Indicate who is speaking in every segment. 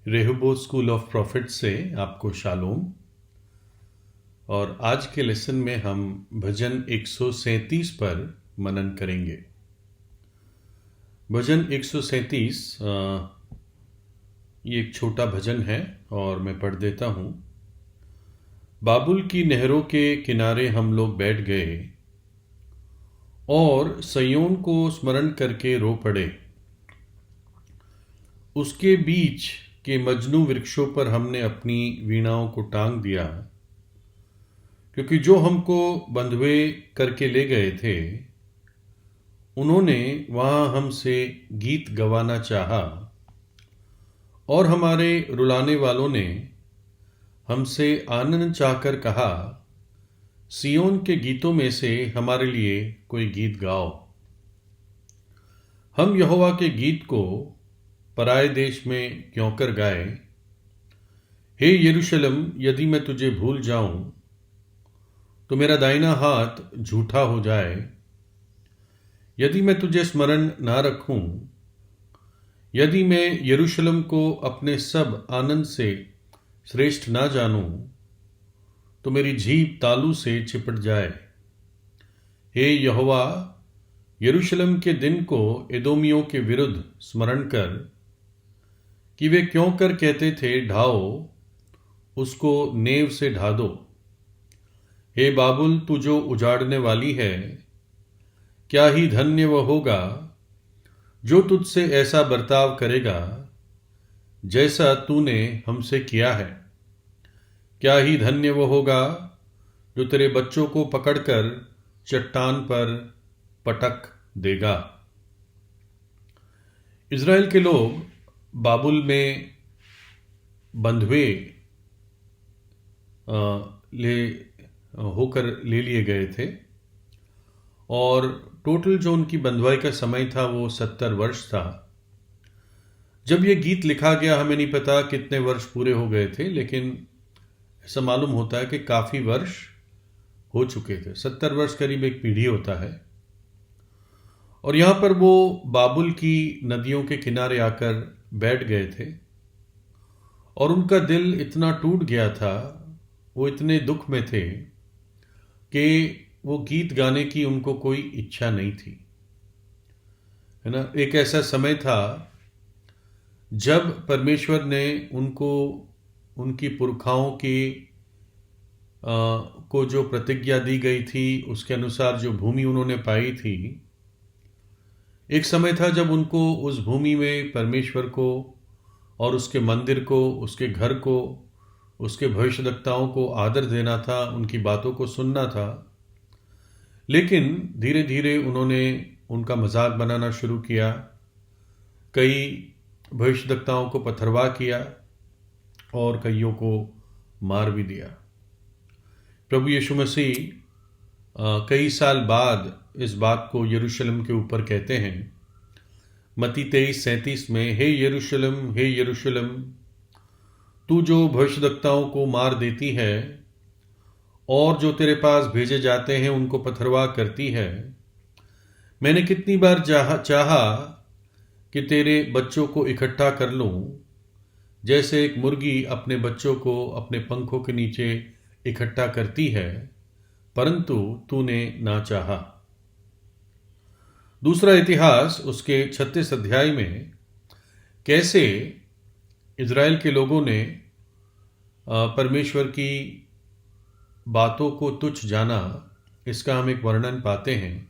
Speaker 1: रेहोबोथ school of profit से आपको shalom. और आज के लेसन में हम भजन 137 पर मनन करेंगे। भजन 137 ये एक छोटा भजन है और मैं पढ़ देता हूँ। बाबुल की नहरों के किनारे हम लोग बैठ गए और सयोन को स्मरण करके रो पड़े। उसके बीच के मजनू वृक्षों पर हमने अपनी वीणाओं को टांग दिया, क्योंकि जो हमको बंधुए करके ले गए थे उन्होंने वहां हमसे गीत गवाना चाहा, और हमारे रुलाने वालों ने हमसे आनंद चाहकर कहा, सियोन के गीतों में से हमारे लिए कोई गीत गाओ। हम यहोवा के गीत को पराए देश में क्यों कर गाए। हे यरूशलेम, यदि मैं तुझे भूल जाऊं तो मेरा दाहिना हाथ झूठा हो जाए। यदि मैं तुझे स्मरण ना रखूं, यदि मैं यरूशलेम को अपने सब आनंद से श्रेष्ठ ना जानूं, तो मेरी जीभ तालू से चिपट जाए। हे यहोवा, यरूशलेम के दिन को एदोमियों के विरुद्ध स्मरण कर कि वे क्यों कर कहते थे, ढाओ उसको नेव से ढा दो। हे बाबुल, तू जो उजाड़ने वाली है, क्या ही धन्य वह होगा जो तुझसे ऐसा बर्ताव करेगा जैसा तूने हमसे किया है। क्या ही धन्य वह होगा जो तेरे बच्चों को पकड़कर चट्टान पर पटक देगा। इज़राइल के लोग बाबुल में बंधुए ले लिए गए थे, और टोटल जो उनकी बंधुआई का समय था वो 70 वर्ष था। जब ये गीत लिखा गया हमें नहीं पता कितने वर्ष पूरे हो गए थे, लेकिन ऐसा मालूम होता है कि काफ़ी वर्ष हो चुके थे। 70 वर्ष करीब एक पीढ़ी होता है। और यहाँ पर वो बाबुल की नदियों के किनारे आकर बैठ गए थे, और उनका दिल इतना टूट गया था, वो इतने दुख में थे कि वो गीत गाने की उनको कोई इच्छा नहीं थी, है ना। एक ऐसा समय था जब परमेश्वर ने उनको उनकी पुरखाओं की को जो प्रतिज्ञा दी गई थी उसके अनुसार जो भूमि उन्होंने पाई थी, एक समय था जब उनको उस भूमि में परमेश्वर को और उसके मंदिर को, उसके घर को, उसके भविष्यद्वक्ताओं को आदर देना था, उनकी बातों को सुनना था। लेकिन धीरे धीरे उन्होंने उनका मजाक बनाना शुरू किया, कई भविष्यद्वक्ताओं को पथरवाह किया और कईयों को मार भी दिया। प्रभु यीशु मसीह कई साल बाद इस बात को यरूशलेम के ऊपर कहते हैं। मत्ती 23:37 में, हे यरूशलेम, हे यरूशलेम, तू जो भविष्यद्वक्ताओं को मार देती है और जो तेरे पास भेजे जाते हैं उनको पथरवाह करती है, मैंने कितनी बार चाहा कि तेरे बच्चों को इकट्ठा कर लूं, जैसे एक मुर्गी अपने बच्चों को अपने पंखों के नीचे इकट्ठा करती है, परंतु तूने ना चाहा। दूसरा इतिहास उसके 36 अध्याय में कैसे इज़राइल के लोगों ने परमेश्वर की बातों को तुच्छ जाना, इसका हम एक वर्णन पाते हैं।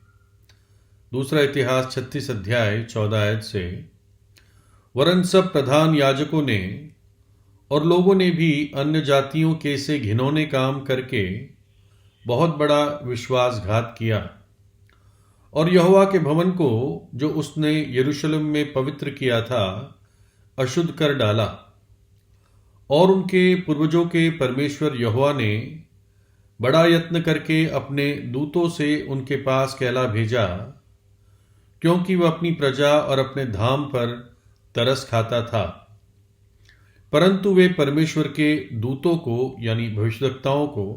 Speaker 1: दूसरा इतिहास 36 अध्याय 14 आयत से, वरन सब प्रधान याजकों ने और लोगों ने भी अन्य जातियों के से घिनौने काम करके बहुत बड़ा विश्वासघात किया, और यहोवा के भवन को जो उसने यरूशलेम में पवित्र किया था अशुद्ध कर डाला। और उनके पूर्वजों के परमेश्वर यहोवा ने बड़ा यत्न करके अपने दूतों से उनके पास कहला भेजा, क्योंकि वह अपनी प्रजा और अपने धाम पर तरस खाता था। परंतु वे परमेश्वर के दूतों को यानी भविष्यद्वक्ताओं को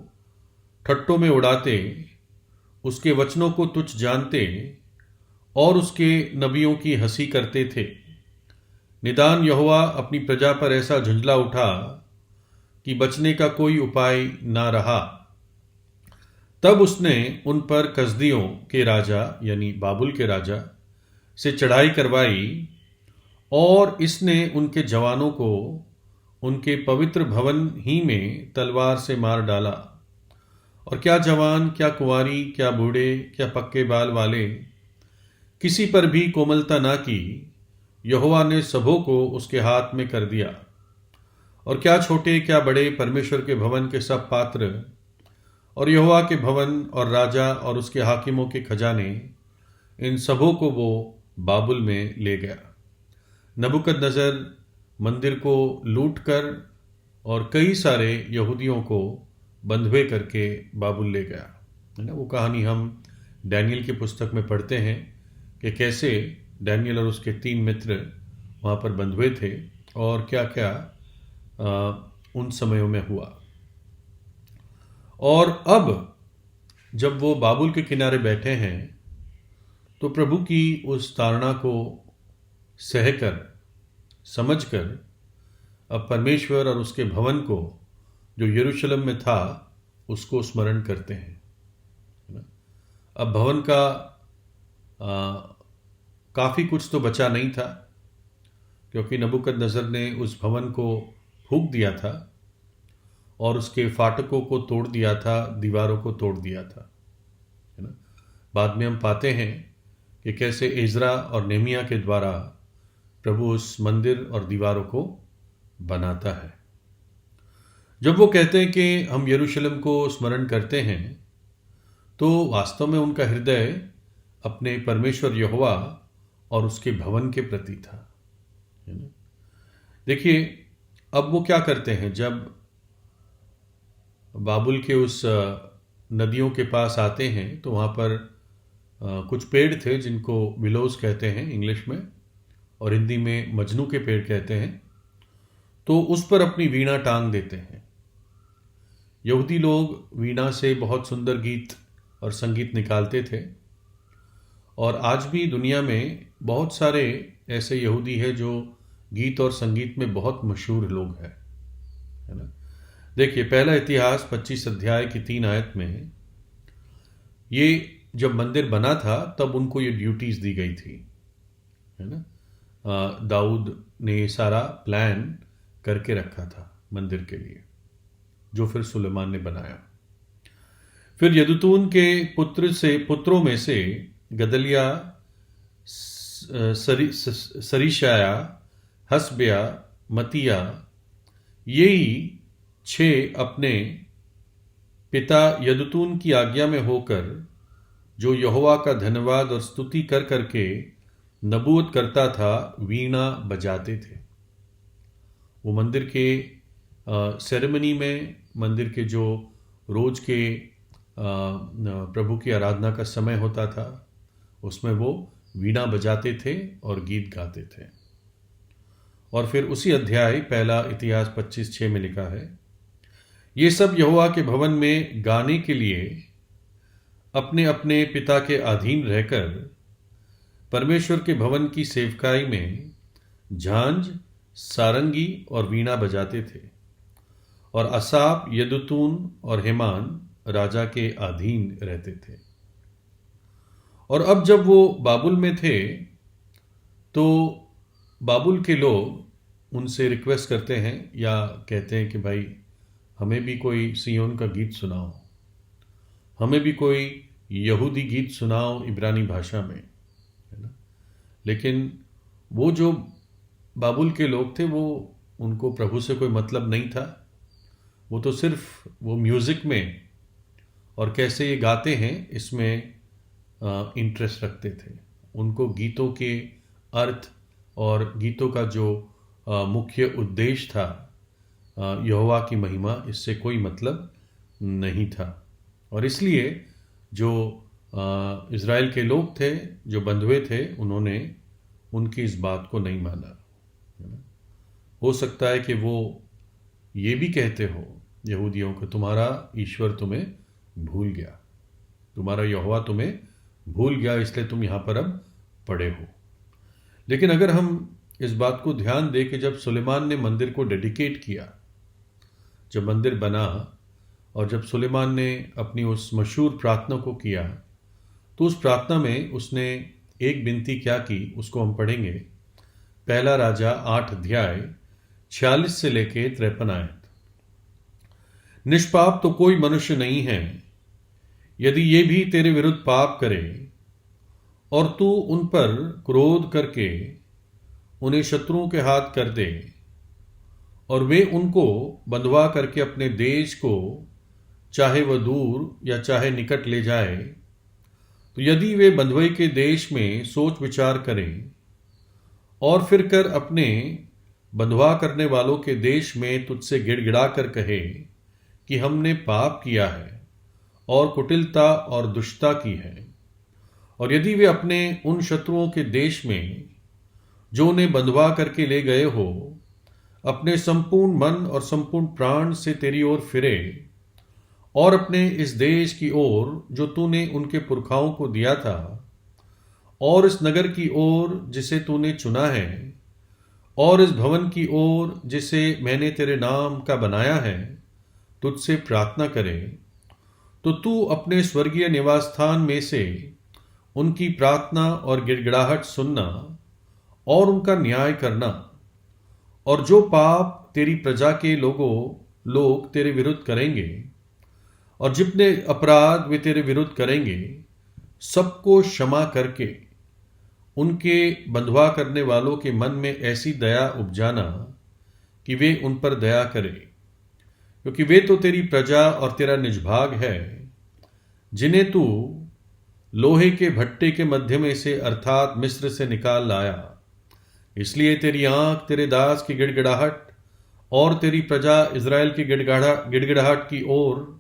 Speaker 1: ठट्टों में उड़ाते, उसके वचनों को तुच्छ जानते और उसके नबियों की हंसी करते थे। निदान यहोवा अपनी प्रजा पर ऐसा झुंझला उठा कि बचने का कोई उपाय ना रहा। तब उसने उन पर कसदियों के राजा यानी बाबुल के राजा से चढ़ाई करवाई और इसने उनके जवानों को उनके पवित्र भवन ही में तलवार से मार डाला। और क्या जवान, क्या कुंवारी, क्या बूढ़े, क्या पक्के बाल वाले, किसी पर भी कोमलता ना की। यहोवा ने सबों को उसके हाथ में कर दिया। और क्या छोटे क्या बड़े, परमेश्वर के भवन के सब पात्र और यहोवा के भवन और राजा और उसके हाकिमों के खजाने, इन सबों को वो बाबुल में ले गया। नबूकदनेस्सर मंदिर को लूट कर और कई सारे यहूदियों को बंधुए करके बाबुल ले गया, है ना। वो कहानी हम डैनियल की पुस्तक में पढ़ते हैं कि कैसे डैनियल और उसके 3 मित्र वहाँ पर बंधुए थे और क्या क्या उन समयों में हुआ। और अब जब वो बाबुल के किनारे बैठे हैं तो प्रभु की उस ताड़ना को सहकर, समझकर अब परमेश्वर और उसके भवन को जो यरूशलेम में था उसको स्मरण करते हैं, है ना। अब भवन का काफ़ी कुछ तो बचा नहीं था, क्योंकि नबूकदनेस्सर ने उस भवन को फूंक दिया था और उसके फाटकों को तोड़ दिया था, दीवारों को तोड़ दिया था, है ना। बाद में हम पाते हैं कि कैसे एजरा और नेहमिया के द्वारा प्रभु उस मंदिर और दीवारों को बनाता है। जब वो कहते हैं कि हम यरूशलेम को स्मरण करते हैं तो वास्तव में उनका हृदय अपने परमेश्वर यहोवा और उसके भवन के प्रति था, है ना। देखिए, अब वो क्या करते हैं, जब बाबुल के उस नदियों के पास आते हैं तो वहाँ पर कुछ पेड़ थे जिनको विलोज कहते हैं इंग्लिश में, और हिंदी में मजनू के पेड़ कहते हैं। तो उस पर अपनी वीणा टांग देते हैं। यहूदी लोग वीणा से बहुत सुंदर गीत और संगीत निकालते थे, और आज भी दुनिया में बहुत सारे ऐसे यहूदी हैं जो गीत और संगीत में बहुत मशहूर लोग हैं, है ना। देखिए, पहला इतिहास 25 अध्याय की 3 आयत में, ये जब मंदिर बना था तब उनको ये ड्यूटीज दी गई थी, है ना। दाऊद ने सारा प्लान करके रखा था मंदिर के लिए, जो फिर सुलेमान ने बनाया। फिर यदुतून के पुत्रों में से गदलिया, सरीशाया, हसबिया, मतिया, यही 6 अपने पिता यदुतून की आज्ञा में होकर, जो यहोवा का धन्यवाद और स्तुति कर करके नबूवत करता था, वीणा बजाते थे। वो मंदिर के सेरेमनी में, मंदिर के जो रोज के प्रभु की आराधना का समय होता था, उसमें वो वीणा बजाते थे और गीत गाते थे। और फिर उसी अध्याय पहला इतिहास 25:6 में लिखा है, ये सब यहोवा के भवन में गाने के लिए अपने अपने पिता के अधीन रहकर परमेश्वर के भवन की सेवकाई में झांझ, सारंगी और वीणा बजाते थे। और असाप, यदुतून और हेमान राजा के अधीन रहते थे। और अब जब वो बाबुल में थे तो बाबुल के लोग उनसे रिक्वेस्ट करते हैं या कहते हैं कि भाई, हमें भी कोई सियोन का गीत सुनाओ, हमें भी कोई यहूदी गीत सुनाओ इब्रानी भाषा में, है ना। लेकिन वो जो बाबुल के लोग थे, वो उनको प्रभु से कोई मतलब नहीं था। वो तो सिर्फ वो म्यूज़िक में और कैसे ये गाते हैं इसमें इंटरेस्ट रखते थे। उनको गीतों के अर्थ और गीतों का जो मुख्य उद्देश्य था, यहोवा की महिमा, इससे कोई मतलब नहीं था। और इसलिए जो इज़राइल के लोग थे, जो बंधुए थे, उन्होंने उनकी इस बात को नहीं माना। हो सकता है कि वो ये भी कहते हो यहूदियों को, तुम्हारा ईश्वर तुम्हें भूल गया, तुम्हारा यहोवा तुम्हें भूल गया, इसलिए तुम यहाँ पर अब पड़े हो। लेकिन अगर हम इस बात को ध्यान दे कि जब सुलेमान ने मंदिर को डेडिकेट किया, जब मंदिर बना और जब सुलेमान ने अपनी उस मशहूर प्रार्थना को किया, तो उस प्रार्थना में उसने एक विनती क्या की, उसको हम पढ़ेंगे। पहला राजा 8 अध्याय 46 से लेके 53 आयत। निष्पाप तो कोई मनुष्य नहीं है, यदि ये भी तेरे विरुद्ध पाप करे और तू उन पर क्रोध करके उन्हें शत्रुओं के हाथ कर दे और वे उनको बंधवा करके अपने देश को चाहे वह दूर या चाहे निकट ले जाए, तो यदि वे बंधुए के देश में सोच विचार करें और फिर कर अपने बंधवा करने वालों के देश में तुझसे गिड़गिड़ा कर कहे कि हमने पाप किया है और कुटिलता और दुष्टता की है, और यदि वे अपने उन शत्रुओं के देश में जो उन्हें बंधवा करके ले गए हो अपने संपूर्ण मन और संपूर्ण प्राण से तेरी ओर फिरे और अपने इस देश की ओर जो तूने उनके पुरखाओं को दिया था और इस नगर की ओर जिसे तूने चुना है और इस भवन की ओर जिसे मैंने तेरे नाम का बनाया है तुझसे प्रार्थना करे, तो तू अपने स्वर्गीय निवास स्थान में से उनकी प्रार्थना और गिड़गिड़ाहट सुनना और उनका न्याय करना, और जो पाप तेरी प्रजा के लोग तेरे विरुद्ध करेंगे और जितने अपराध वे तेरे विरुद्ध करेंगे सबको क्षमा करके उनके बंधवा करने वालों के मन में ऐसी दया उपजाना कि वे उन पर दया करें, क्योंकि वे तो तेरी प्रजा और तेरा निज भाग है, जिन्हें तू लोहे के भट्टे के मध्य में से अर्थात मिस्र से निकाल लाया। इसलिए तेरी आंख तेरे दास की गिड़गिड़ाहट और तेरी प्रजा इज़राइल की गिड़गिड़ाहट की ओर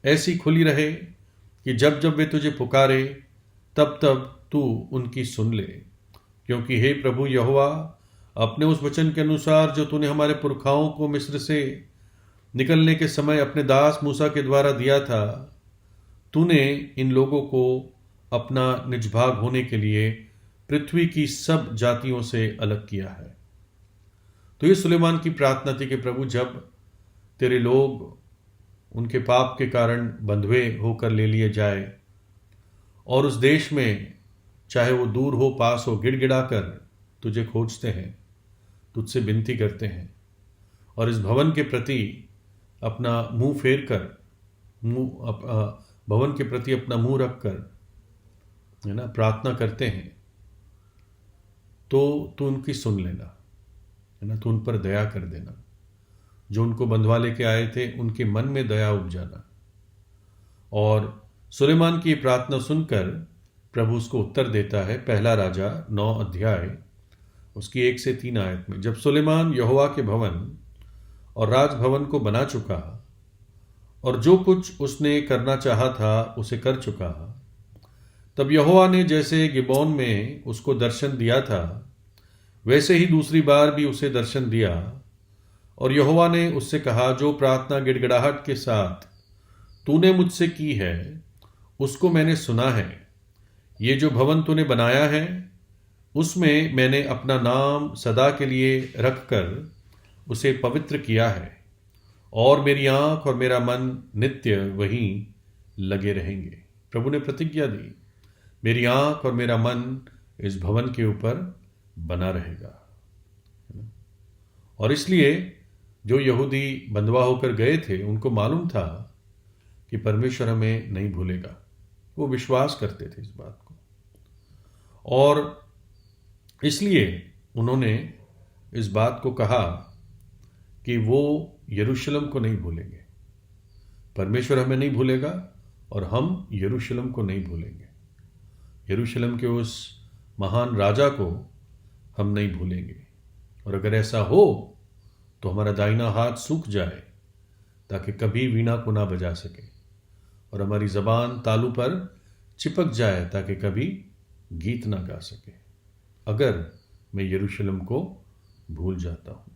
Speaker 1: ऐसी खुली रहे कि जब जब वे तुझे पुकारे तब तब तू उनकी सुन ले, क्योंकि हे प्रभु यहोवा, अपने उस वचन के अनुसार जो तूने हमारे पुरखाओं को मिस्र से निकलने के समय अपने दास मूसा के द्वारा दिया था, तूने इन लोगों को अपना निज भाग होने के लिए पृथ्वी की सब जातियों से अलग किया है। तो ये सुलेमान की प्रार्थना थी कि प्रभु, जब तेरे लोग उनके पाप के कारण बंधुए होकर ले लिए जाए और उस देश में चाहे वो दूर हो पास हो गिड़गिड़ा कर तुझे खोजते हैं, तुझसे विनती करते हैं और इस भवन के प्रति अपना मुंह फेर कर भवन के प्रति अपना मुंह रख कर है ना प्रार्थना करते हैं, तो तू उनकी सुन लेना, है ना, तू उन पर दया कर देना। जो उनको बंधवा लेके आए थे उनके मन में दया उपजाना। और सुलेमान की प्रार्थना सुनकर प्रभु उसको उत्तर देता है। पहला राजा 9 अध्याय उसकी 1 से 3 आयत में, जब सुलेमान यहोवा के भवन और राजभवन को बना चुका और जो कुछ उसने करना चाहा था उसे कर चुका, तब यहोवा ने जैसे गिबोन में उसको दर्शन दिया था वैसे ही दूसरी बार भी उसे दर्शन दिया, और यहोवा ने उससे कहा, जो प्रार्थना गिड़गिड़ाहट के साथ तूने मुझसे की है उसको मैंने सुना है। ये जो भवन तूने बनाया है उसमें मैंने अपना नाम सदा के लिए रखकर उसे पवित्र किया है, और मेरी आंख और मेरा मन नित्य वहीं लगे रहेंगे। प्रभु ने प्रतिज्ञा दी, मेरी आंख और मेरा मन इस भवन के ऊपर बना रहेगा। और इसलिए जो यहूदी बंधवा होकर गए थे उनको मालूम था कि परमेश्वर हमें नहीं भूलेगा, वो विश्वास करते थे इस बात को, और इसलिए उन्होंने इस बात को कहा कि वो यरूशलेम को नहीं भूलेंगे। परमेश्वर हमें नहीं भूलेगा और हम यरूशलेम को नहीं भूलेंगे। यरूशलेम के उस महान राजा को हम नहीं भूलेंगे, और अगर ऐसा हो तो हमारा दाहिना हाथ सूख जाए ताकि कभी वीणा को ना बजा सके, और हमारी जबान तालू पर चिपक जाए ताकि कभी गीत ना गा सके, अगर मैं यरूशलेम को भूल जाता हूं।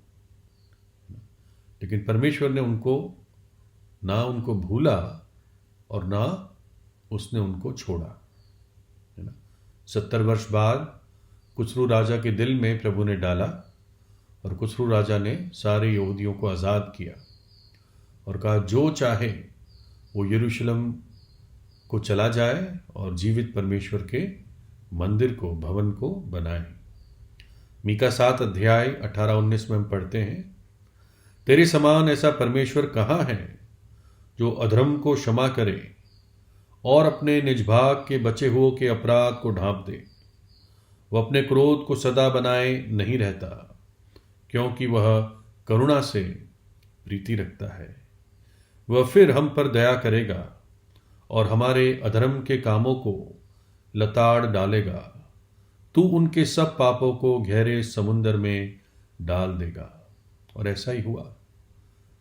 Speaker 1: लेकिन परमेश्वर ने उनको भूला और ना उसने उनको छोड़ा, है ना। 70 वर्ष बाद कुसरू राजा के दिल में प्रभु ने डाला और खुसरू राजा ने सारे यहूदियों को आज़ाद किया और कहा जो चाहे वो यरूशलेम को चला जाए और जीवित परमेश्वर के मंदिर को, भवन को बनाए। मीका 7 अध्याय 18-19 में हम पढ़ते हैं, तेरे समान ऐसा परमेश्वर कहाँ है जो अधर्म को क्षमा करे और अपने निज भाग के बचे हुओं के अपराध को ढांप दे। वह अपने क्रोध को सदा बनाए नहीं रहता, क्योंकि वह करुणा से प्रीति रखता है। वह फिर हम पर दया करेगा और हमारे अधर्म के कामों को लताड़ डालेगा। तू उनके सब पापों को गहरे समुंदर में डाल देगा। और ऐसा ही हुआ।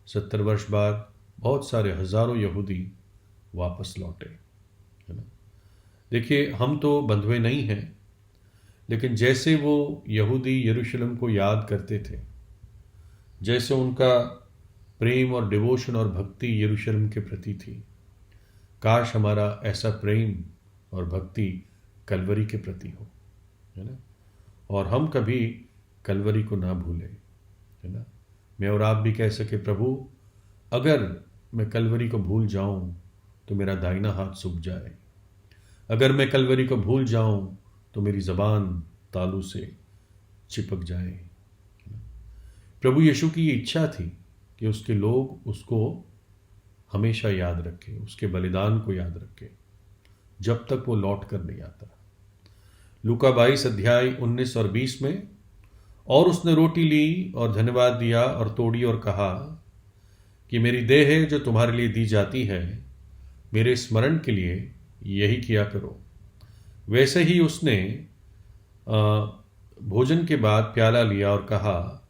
Speaker 1: 70 वर्ष बाद बहुत सारे हजारों यहूदी वापस लौटे, है ना। देखिए, हम तो बंधुए नहीं हैं, लेकिन जैसे वो यहूदी यरूशलेम को याद करते थे, जैसे उनका प्रेम और डिवोशन और भक्ति यरूशलेम के प्रति थी, काश हमारा ऐसा प्रेम और भक्ति कलवरी के प्रति हो, है ना। और हम कभी कलवरी को ना भूलें, है ना। मैं और आप भी कह सके, प्रभु अगर मैं कलवरी को भूल जाऊं तो मेरा दाहिना हाथ सूख जाए। अगर मैं कलवरी को भूल जाऊं तो मेरी ज़बान तालू से चिपक जाए। प्रभु यीशु की ये इच्छा थी कि उसके लोग उसको हमेशा याद रखें, उसके बलिदान को याद रखें, जब तक वो लौट कर नहीं आता। लूका 22 अध्याय 19 और 20 में, और उसने रोटी ली और धन्यवाद दिया और तोड़ी और कहा कि मेरी देह है जो तुम्हारे लिए दी जाती है, मेरे स्मरण के लिए यही किया करो। वैसे ही उसने भोजन के बाद प्याला लिया और कहा,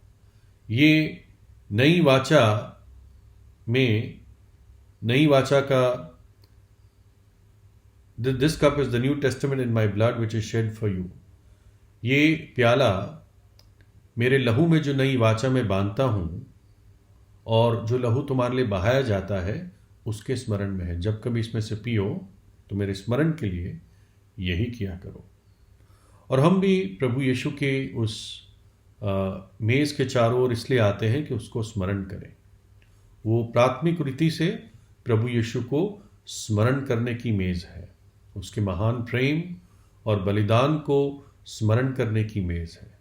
Speaker 1: ये नई वाचा का this cup is the new testament in my blood which is shed for you. ये प्याला मेरे लहू में जो नई वाचा में बांधता हूँ और जो लहू तुम्हारे लिए बहाया जाता है उसके स्मरण में है। जब कभी इसमें से पियो तो मेरे स्मरण के लिए यही किया करो। और हम भी प्रभु यीशु के उस मेज़ के चारों ओर इसलिए आते हैं कि उसको स्मरण करें। वो प्राथमिक रीति से प्रभु यीशु को स्मरण करने की मेज़ है, उसके महान प्रेम और बलिदान को स्मरण करने की मेज़ है।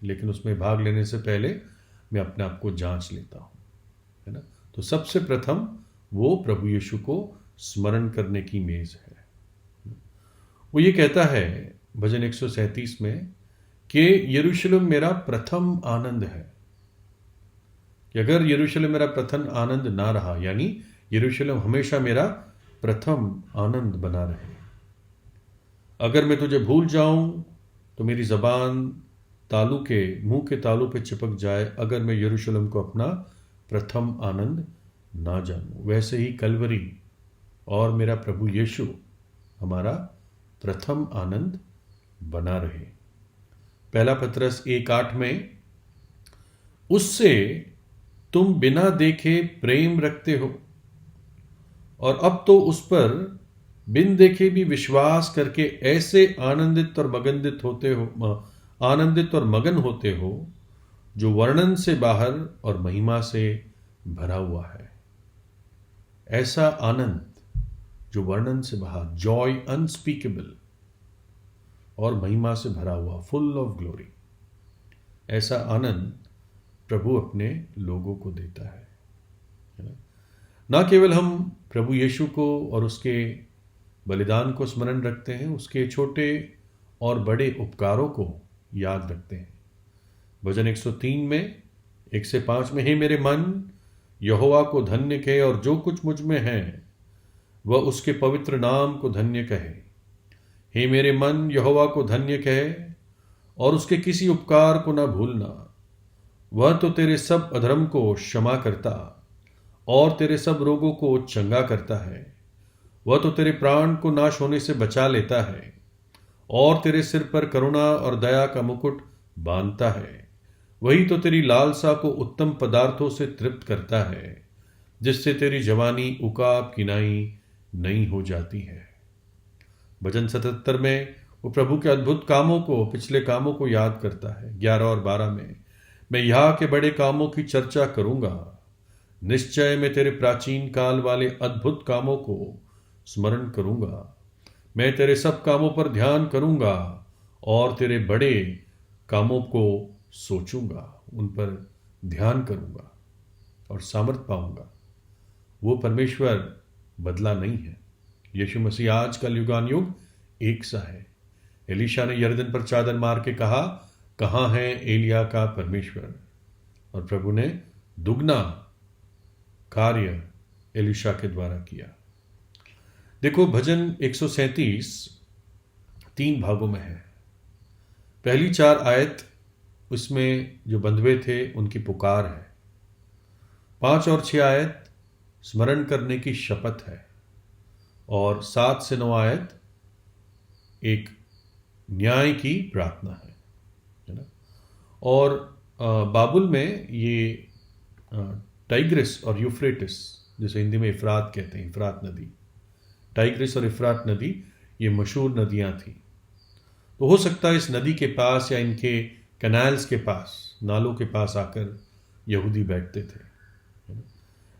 Speaker 1: लेकिन उसमें भाग लेने से पहले मैं अपने आप को जांच लेता हूँ, है ना। तो सबसे प्रथम वो प्रभु यीशु को स्मरण करने की मेज़ है। वो ये कहता है भजन 137 में कि यरूशलेम मेरा प्रथम आनंद है। कि अगर यरूशलेम मेरा प्रथम आनंद ना रहा, यानी यरूशलेम हमेशा मेरा प्रथम आनंद बना रहे। अगर मैं तुझे भूल जाऊं तो मेरी ज़बान मुंह के तालू पे चिपक जाए, अगर मैं यरूशलेम को अपना प्रथम आनंद ना जानूं। वैसे ही कलवरी और मेरा प्रभु यीशु हमारा प्रथम आनंद बना रहे। पहला पत्रस 1:8 में, उससे तुम बिना देखे प्रेम रखते हो और अब तो उस पर बिन देखे भी विश्वास करके ऐसे आनंदित और मगन होते हो जो वर्णन से बाहर और महिमा से भरा हुआ है। ऐसा आनंद जो वर्णन से बाहर, जॉय अनस्पीकेबल और महिमा से भरा हुआ, फुल ऑफ ग्लोरी, ऐसा आनंद प्रभु अपने लोगों को देता है ना। ना केवल हम प्रभु यीशु को और उसके बलिदान को स्मरण रखते हैं, उसके छोटे और बड़े उपकारों को याद रखते हैं। भजन 103 में 1 से 5 में, हे मेरे मन यहोवा को धन्य कहे और जो कुछ मुझ में है वह उसके पवित्र नाम को धन्य कहे। हे मेरे मन यहोवा को धन्य कहे और उसके किसी उपकार को ना भूलना। वह तो तेरे सब अधर्म को क्षमा करता और तेरे सब रोगों को चंगा करता है। वह तो तेरे प्राण को नाश होने से बचा लेता है और तेरे सिर पर करुणा और दया का मुकुट बांधता है। वही तो तेरी लालसा को उत्तम पदार्थों से तृप्त करता है, जिससे तेरी जवानी उकाब किनाई नई हो जाती है। भजन 77 में वो प्रभु के अद्भुत कामों को, पिछले कामों को याद करता है। 11 और 12 में, मैं यहाँ के बड़े कामों की चर्चा करूंगा। निश्चय मैं तेरे प्राचीन काल वाले अद्भुत कामों को स्मरण करूंगा। मैं तेरे सब कामों पर ध्यान करूंगा और तेरे बड़े कामों को सोचूंगा, उन पर ध्यान करूंगा और सामर्थ पाऊंगा। वो परमेश्वर बदला नहीं है। यीशु मसीह आज का युगान युग एक सा है। एलीशा ने यरदन पर चादर मार के कहा, कहाँ है एलिया का परमेश्वर? और प्रभु ने दुगना कार्य एलीशा के द्वारा किया। देखो, भजन 137 3 भागों में है। पहली 4 आयत, उसमें जो बंधुए थे उनकी पुकार है। 5 और 6 आयत स्मरण करने की शपथ है, और 7 से 9 आयत एक न्याय की प्रार्थना है ना। और बाबुल में ये टाइग्रिस और यूफ्रेटिस, जिसे हिंदी में इफरात कहते हैं, इफरात नदी, टाइग्रिस और इफरात नदी ये मशहूर नदियां थी। तो हो सकता है इस नदी के पास या इनके कैनाल्स के पास, नालों के पास आकर यहूदी बैठते थे।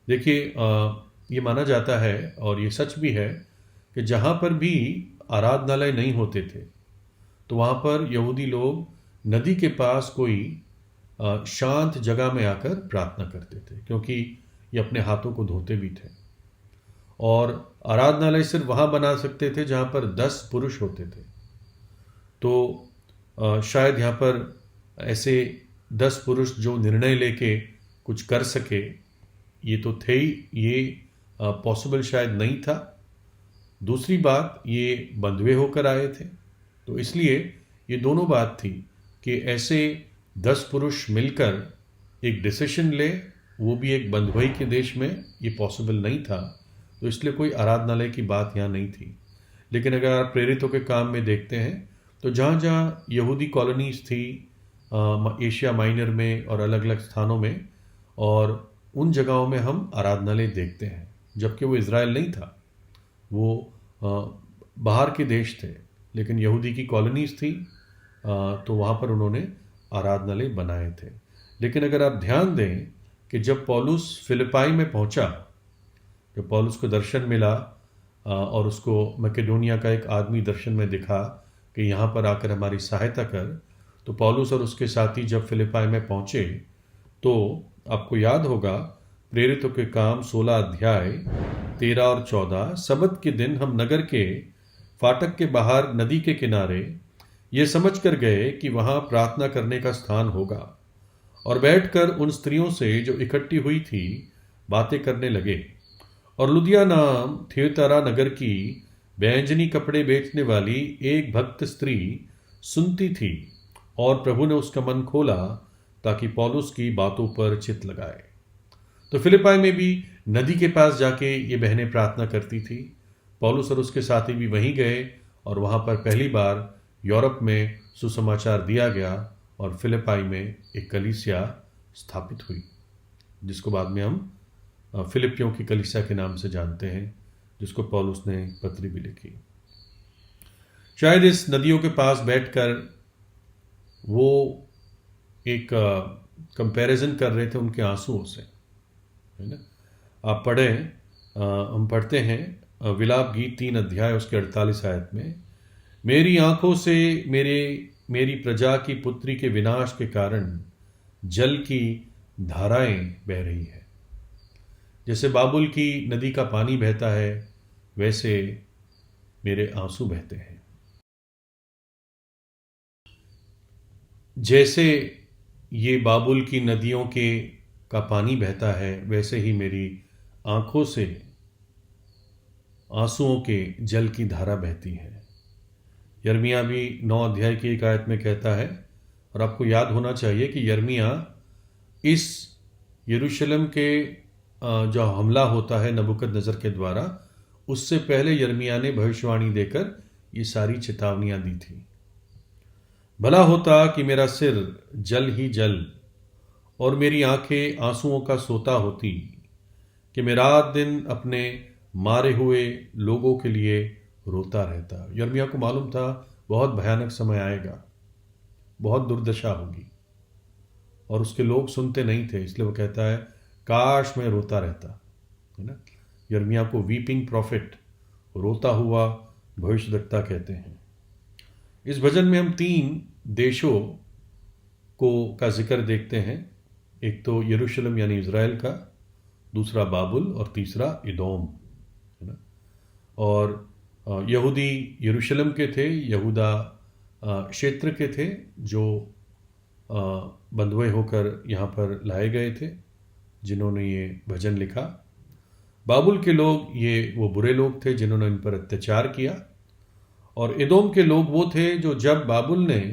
Speaker 1: देखिए, ये माना जाता है और ये सच भी है कि जहाँ पर भी आराधनालय नहीं होते थे तो वहाँ पर यहूदी लोग नदी के पास कोई शांत जगह में आकर प्रार्थना करते थे, क्योंकि ये अपने हाथों को धोते भी थे। और आराधनालय सिर्फ वहाँ बना सकते थे जहाँ पर 10 पुरुष होते थे। तो शायद यहाँ पर ऐसे 10 पुरुष जो निर्णय लेके कुछ कर सके, ये तो थे ही, ये पॉसिबल शायद नहीं था। दूसरी बात, ये बंधुए होकर आए थे, तो इसलिए ये दोनों बात थी कि ऐसे 10 पुरुष मिलकर एक डिसीजन ले, वो भी एक बंधुआई के देश में, ये पॉसिबल नहीं था। तो इसलिए कोई आराधनालय की बात यहाँ नहीं थी। लेकिन अगर आप प्रेरितों के काम में देखते हैं तो जहाँ जहाँ यहूदी कॉलोनीज थी एशिया माइनर में और अलग अलग स्थानों में, और उन जगहों में हम आराधनालय देखते हैं, जबकि वो इज़राइल नहीं था, वो बाहर के देश थे, लेकिन यहूदी की कॉलोनीज थी, तो वहाँ पर उन्होंने आराधनालय बनाए थे। लेकिन अगर आप ध्यान दें कि जब पौलुस फिलिपाई में पहुँचा, जब पौलुस को दर्शन मिला और उसको मैकेडोनिया का एक आदमी दर्शन में दिखा कि यहाँ पर आकर हमारी सहायता कर, तो पौलुस और उसके साथी जब फिलिपाई में पहुँचे तो आपको याद होगा प्रेरितों के काम 16 अध्याय 13 और 14, सबत के दिन हम नगर के फाटक के बाहर नदी के किनारे ये समझ कर गए कि वहाँ प्रार्थना करने का स्थान होगा, और बैठकर उन स्त्रियों से जो इकट्ठी हुई थी बातें करने लगे। और लुदिया नाम थियोतारा नगर की बैंजनी कपड़े बेचने वाली एक भक्त स्त्री सुनती थी, और प्रभु ने उसका मन खोला ताकि पौलुस की बातों पर चित्त लगाए। तो फिलिपाई में भी नदी के पास जाके ये बहनें प्रार्थना करती थी। पौलुस और उसके साथी भी वहीं गए, और वहाँ पर पहली बार यूरोप में सुसमाचार दिया गया, और फिलिपाई में एक कलीसिया स्थापित हुई, जिसको बाद में हम फिलिपियों की कलीसिया के नाम से जानते हैं, जिसको पौलुस ने पत्री भी लिखी। शायद इस नदियों के पास बैठकर वो एक कंपैरिजन कर रहे थे उनके आंसुओं से, है ना। आप पढ़ें, हम पढ़ते हैं विलाप गीत 3 अध्याय उसके 48 आयत में, मेरी आंखों से मेरी प्रजा की पुत्री के विनाश के कारण जल की धाराएं बह रही है। जैसे बाबुल की नदी का पानी बहता है, वैसे मेरे आंसू बहते हैं। जैसे ये बाबुल की नदियों का पानी बहता है, वैसे ही मेरी आंखों से आंसुओं के जल की धारा बहती है। यर्मिया भी 9 अध्याय की 1 आयत में कहता है, और आपको याद होना चाहिए कि यर्मिया इस यरूशलेम के जो हमला होता है नबूकदनेस्सर के द्वारा, उससे पहले यर्मिया ने भविष्यवाणी देकर ये सारी चेतावनियां दी थी। भला होता कि मेरा सिर जल ही जल और मेरी आंखें आंसुओं का सोता होती, कि मैं रात दिन अपने मारे हुए लोगों के लिए रोता रहता। यर्मिया को मालूम था बहुत भयानक समय आएगा, बहुत दुर्दशा होगी, और उसके लोग सुनते नहीं थे, इसलिए वो कहता है काश मैं रोता रहता, है ना। यिर्मयाह को वीपिंग प्रॉफिट, रोता हुआ भविष्यद्वक्ता कहते हैं। इस भजन में हम 3 देशों को का जिक्र देखते हैं। एक तो यरूशलेम यानी इज़राइल का, दूसरा बाबुल और तीसरा इदोम, है ना। और यहूदी यरूशलेम के थे, यहूदा क्षेत्र के थे जो बंधुए होकर यहाँ पर लाए गए थे, जिन्होंने ये भजन लिखा। बाबुल के लोग ये वो बुरे लोग थे जिन्होंने इन पर अत्याचार किया, और इदोम के लोग वो थे जो जब बाबुल ने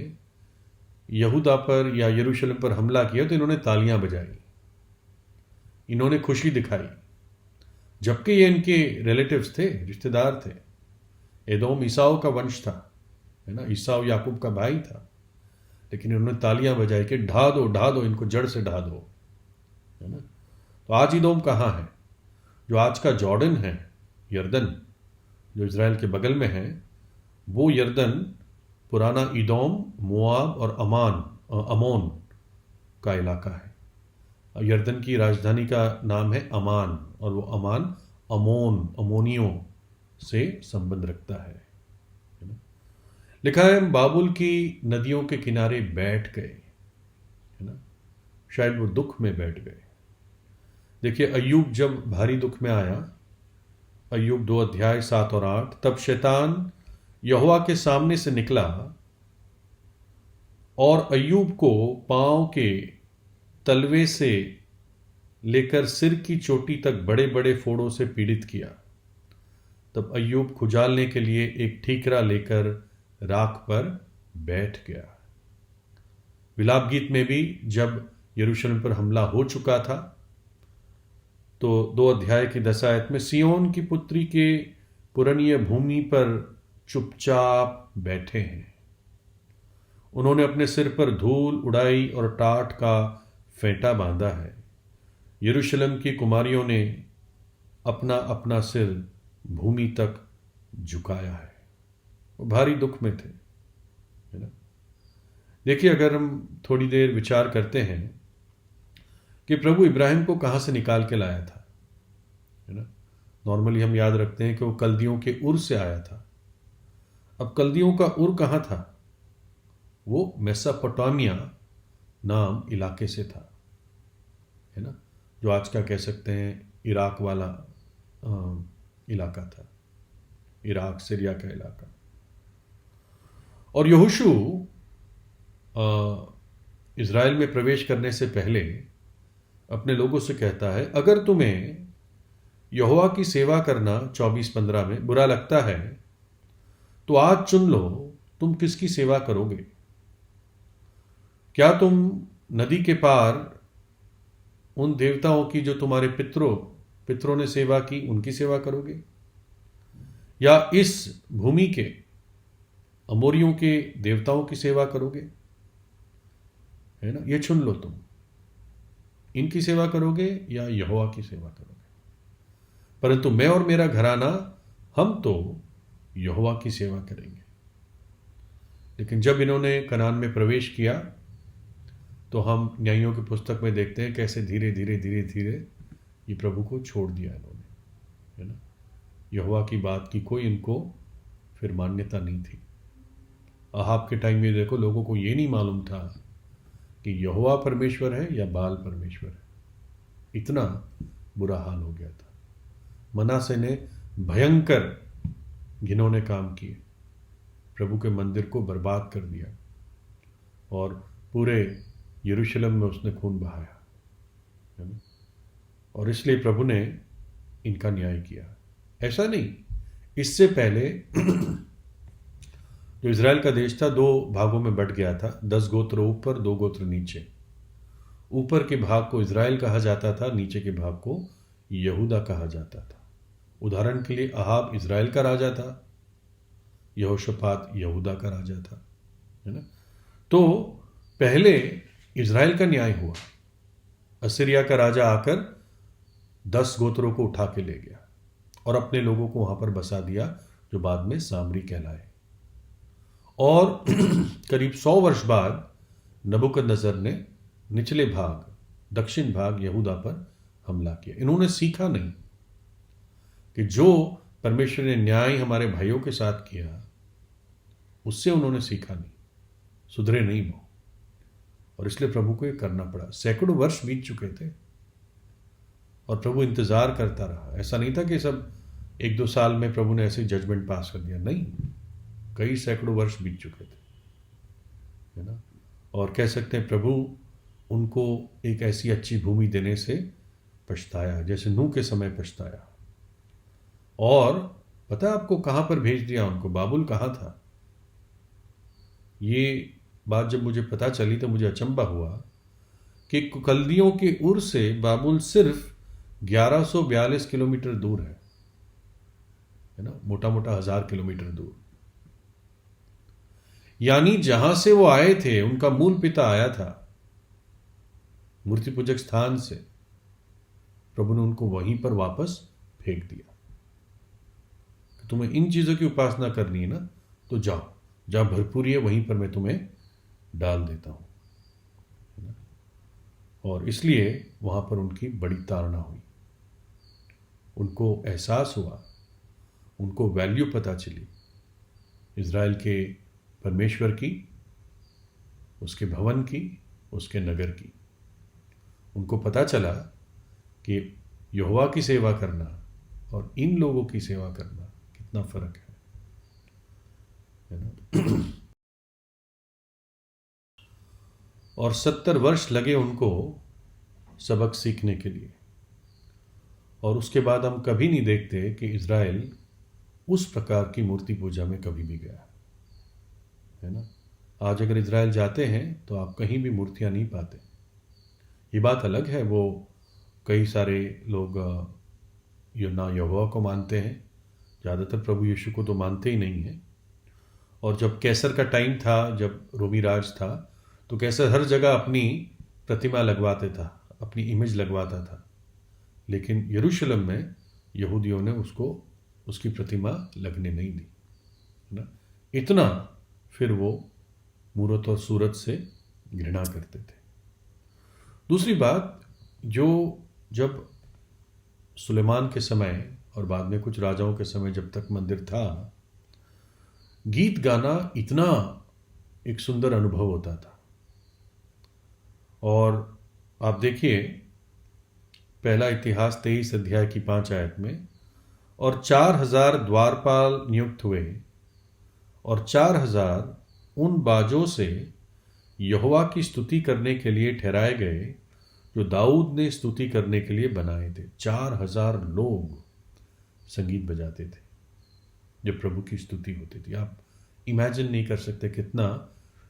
Speaker 1: यहूदा पर या यरूशलेम पर हमला किया तो इन्होंने तालियां बजाई, इन्होंने खुशी दिखाई, जबकि ये इनके रिलेटिव्स थे, रिश्तेदार थे। एदोम ईसाव का वंश था, है ना, ईसाव याकूब का भाई था, लेकिन इन्होंने तालियां बजाई कि ढा दो इनको, जड़ से ढा दो, है ना। तो आज इदोम कहाँ है? जो आज का जॉर्डन है, यर्दन, जो इज़राइल के बगल में है, वो यर्दन पुराना इदोम, मोआब और अमोन का इलाका है। यर्दन की राजधानी का नाम है अमान, और वो अमान अमोनियों से संबंध रखता है ना? लिखा है बाबुल की नदियों के किनारे बैठ गए, है ना। शायद वो दुख में बैठ गए। देखिए, अय्यूब जब भारी दुख में आया, अय्यूब 2 अध्याय 7 और 8, तब शैतान यहोवा के सामने से निकला और अय्यूब को पांव के तलवे से लेकर सिर की चोटी तक बड़े बड़े फोड़ों से पीड़ित किया। तब अय्यूब खुजालने के लिए एक ठीकरा लेकर राख पर बैठ गया। विलाप गीत में भी जब यरूशलेम पर हमला हो चुका था, तो 2 अध्याय की 10 आयत में सियोन की पुत्री के पुरनीय भूमि पर चुपचाप बैठे हैं। उन्होंने अपने सिर पर धूल उड़ाई और टाट का फेंटा बांधा है। यरूशलेम की कुमारियों ने अपना अपना सिर भूमि तक झुकाया है। वो भारी दुख में थे, है ना। देखिए, अगर हम थोड़ी देर विचार करते हैं कि प्रभु इब्राहिम को कहाँ से निकाल के लाया था, है ना। नॉर्मली हम याद रखते हैं कि वो कल्दियों के उर से आया था। अब कल्दियों का उर कहाँ था? वो मेसोपोटामिया नाम इलाके से था, है ना, जो आज का कह सकते हैं इराक वाला इलाका था, इराक सीरिया का इलाका। और यहोशू इज़राइल में प्रवेश करने से पहले अपने लोगों से कहता है, अगर तुम्हें यहोवा की सेवा करना 24-15 में बुरा लगता है तो आज चुन लो तुम किसकी सेवा करोगे। क्या तुम नदी के पार उन देवताओं की जो तुम्हारे पितरों ने सेवा की, उनकी सेवा करोगे, या इस भूमि के अमोरियों के देवताओं की सेवा करोगे, है ना। ये चुन लो, तुम इनकी सेवा करोगे या यहोवा की सेवा करोगे। परंतु मैं और मेरा घराना, हम तो यहोवा की सेवा करेंगे। लेकिन जब इन्होंने कनान में प्रवेश किया तो हम न्यायियों की पुस्तक में देखते हैं कैसे धीरे धीरे धीरे धीरे ये प्रभु को छोड़ दिया इन्होंने, है ना। यहोवा की बात की कोई इनको फिर मान्यता नहीं थी। अहाब के टाइम में देखो, लोगों को ये नहीं मालूम था कि यहोवा परमेश्वर है या बाल परमेश्वर है। इतना बुरा हाल हो गया था। मनासे ने भयंकर घिनौने काम किए, प्रभु के मंदिर को बर्बाद कर दिया और पूरे यरूशलेम में उसने खून बहाया, है ना। और इसलिए प्रभु ने इनका न्याय किया। ऐसा नहीं, इससे पहले जो इज़राइल का देश था 2 भागों में बंट गया था, 10 गोत्र ऊपर, 2 गोत्र नीचे। ऊपर के भाग को इज़राइल कहा जाता था, नीचे के भाग को यहूदा कहा जाता था। उदाहरण के लिए अहाब इज़राइल का राजा था, यहोशापात यहूदा का राजा था, है ना। तो पहले इज़राइल का न्याय हुआ। असीरिया का राजा आकर 10 गोत्रों को उठा के ले गया और अपने लोगों को वहां पर बसा दिया, जो बाद में सामरी कहलाए। और करीब 100 वर्ष बाद नबूकदनेस्सर ने निचले भाग, दक्षिण भाग यहूदा पर हमला किया। इन्होंने सीखा नहीं कि जो परमेश्वर ने न्याय हमारे भाइयों के साथ किया उससे उन्होंने सीखा नहीं, सुधरे नहीं वो, और इसलिए प्रभु को ये करना पड़ा। सैकड़ों वर्ष बीत चुके थे और प्रभु इंतजार करता रहा। ऐसा नहीं था कि सब 1-2 साल में प्रभु ने ऐसे जजमेंट पास कर दिया, नहीं, कई सैकड़ों वर्ष बीत चुके थे, है ना। और कह सकते हैं प्रभु उनको एक ऐसी अच्छी भूमि देने से पछताया जैसे नूह के समय पछताया। और पता है आपको कहां पर भेज दिया उनको? बाबुल कहां था? ये बात जब मुझे पता चली तो मुझे अचंभा हुआ कि कल्दियों के उर से बाबुल सिर्फ 1142 किलोमीटर दूर है ना, मोटा मोटा 1000 किलोमीटर दूर। यानी जहां से वो आए थे, उनका मूल पिता आया था मूर्ति पूजक स्थान से, प्रभु ने उनको वहीं पर वापस फेंक दिया। तुम्हें इन चीजों की उपासना करनी है ना, तो जाओ, जहां भरपूरी है वहीं पर मैं तुम्हें डाल देता हूं, है ना? और इसलिए वहां पर उनकी बड़ी ताड़ना हुई, उनको एहसास हुआ, उनको वैल्यू पता चली इज़राइल के परमेश्वर की, उसके भवन की, उसके नगर की। उनको पता चला कि यहोवा की सेवा करना और इन लोगों की सेवा करना कितना फर्क है ना। और 70 वर्ष लगे उनको सबक सीखने के लिए। और उसके बाद हम कभी नहीं देखते कि इज़राइल उस प्रकार की मूर्ति पूजा में कभी भी गया, है ना। आज अगर इज़राइल जाते हैं तो आप कहीं भी मूर्तियां नहीं पाते। ये बात अलग है, वो कई सारे लोग ना यहोवा को मानते हैं, ज़्यादातर प्रभु यीशु को तो मानते ही नहीं हैं। और जब कैसर का टाइम था, जब रोमी राज था, तो कैसर हर जगह अपनी प्रतिमा लगवाते था, अपनी इमेज लगवाता था। लेकिन यरूशलेम में यहूदियों ने उसको उसकी प्रतिमा लगने नहीं दी, है ना। इतना फिर वो मूरत और सूरत से घृणा करते थे। दूसरी बात, जो जब सुलेमान के समय और बाद में कुछ राजाओं के समय जब तक मंदिर था, गीत गाना इतना एक सुंदर अनुभव होता था। और आप देखिए पहला इतिहास 23 अध्याय की 5 आयत में, और 4000 द्वारपाल नियुक्त हुए और 4000 उन बाजों से यहोवा की स्तुति करने के लिए ठहराए गए जो दाऊद ने स्तुति करने के लिए बनाए थे। 4000 लोग संगीत बजाते थे जब प्रभु की स्तुति होती थी। आप इमेजिन नहीं कर सकते कितना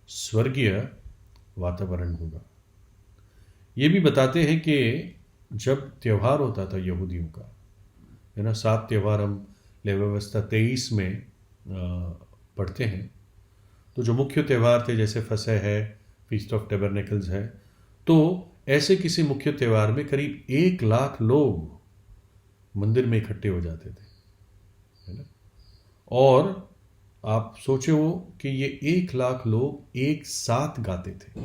Speaker 1: स्वर्गीय वातावरण होगा। ये भी बताते हैं कि जब त्यौहार होता था यहूदियों का, है ना, 7 त्यौहार हम लेवी व्यवस्था 23 में पढ़ते हैं। तो जो मुख्य त्यौहार थे जैसे फसह है, फीस्ट ऑफ टेबरनेकल्स है, तो ऐसे किसी मुख्य त्यौहार में करीब 1 लाख लोग मंदिर में इकट्ठे हो जाते थे, है ना। और आप सोचो कि ये 1 लाख लोग एक साथ गाते थे